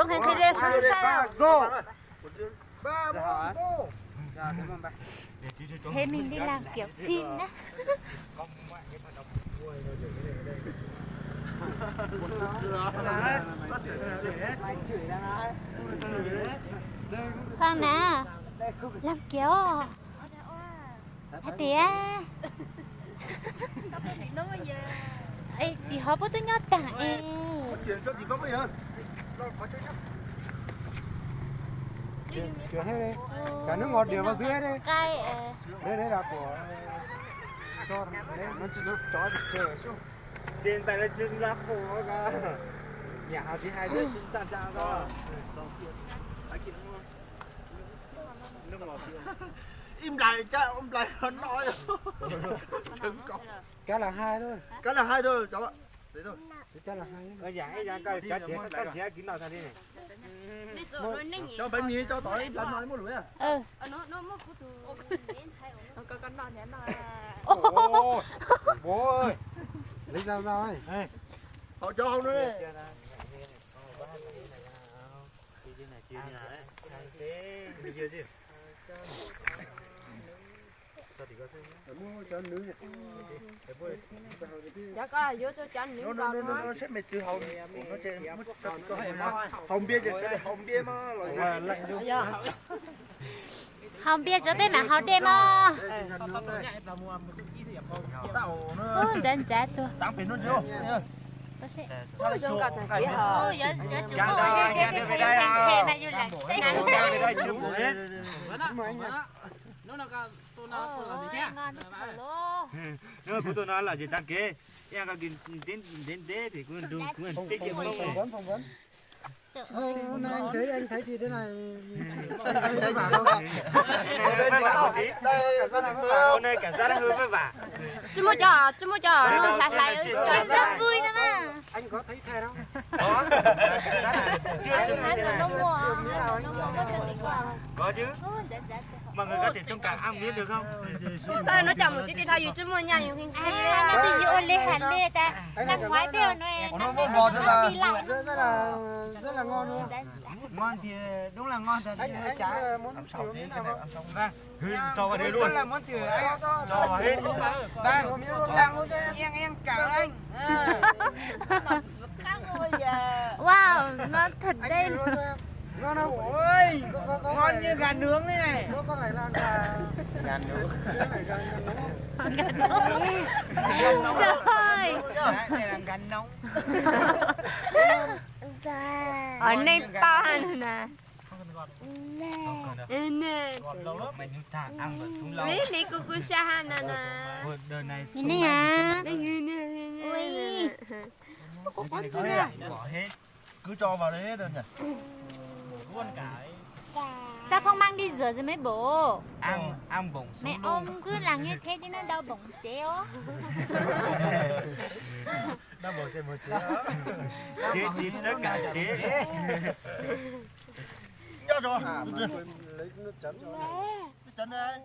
xuống hay khi lên xuống sao ba bốn tô. thế mình đi làm kiểu phim nhá. Khoan nè, làm kiểu hả tía ấy thì họ có tôi nhớ tặng em Chuyển hết đi. Cả nước ngọt đều vào dưới đây. cay Đây là của cho đấy nó chỉ nó chó thì chờ xuống. Tiền phải là trứng lá khổ cả. Nhà thì hai đứa trứng chăn chăn đó. Im lại cha ông lại hắn nói trứng cọc Cái là hai thôi. cái là hai thôi cháu ạ đấy thôi Cái là hai. Ở nhà ấy nhà cái trẻ kín nào ra đi này. cho bánh mì cho tỏi làm nói một lưỡi à Ồ, bố ơi. Lấy dao dao ấy. họ cho không nữa đấy cho nữ nó sẽ mệt từ hồng nó chơi hồng bia chứ sẽ hồng bia mà không biết cho tên là họ đem mà tao nó chân giá tôi tăng tiền luôn chưa có sẽ trong cặp này ôi giờ chúng tôi sẽ cái thế này như là nó là cái tôi nói là gì nhá ngon thật luôn nếu của tôi nói là gì tăng kế em có đến thế thì cũng tiết kiệm không Phỏng vấn. trời ơi Anh thấy thì thế này. hôm nay cảm giác nó hơi vất vả chú mua cho lại rất vui nữa mà Anh có thấy thè không? có cảm giác là chưa từng như thế này có chứ mọi người có thể trông cả ăn miếng được không sao nó chồng một chiếc thì thay dù chú mua nhà nhiều khi hay đấy thì dụ lên hẳn lên ta đang ngoái bèo nó nó vô bò cho là Rất là ngon luôn. ngon thì đúng là ngon thật Anh muốn kiểu như nào không? vâng cho vào đây luôn rất là món chữ anh cho vào hết vâng Làm luôn cho em cảm anh wow nó thật đây Ngon không? ôi Có ngon như gà nướng thế này có phải là gà nướng. Cái này gà nướng. trời để làm gà nóng ở đây to hơn nè mình thả ăn và xuống lâu này cô sa nè đời này nè à ui bỏ hết cứ cho vào đấy được nhỉ luôn cả sao không mang đi rửa rồi mấy bố ăn bổng mẹ ông cứ làm như thế chứ nó đau bụng chéo đau bổng trên một chế tất cả chế cho Lấy nước chấm cho. chân đây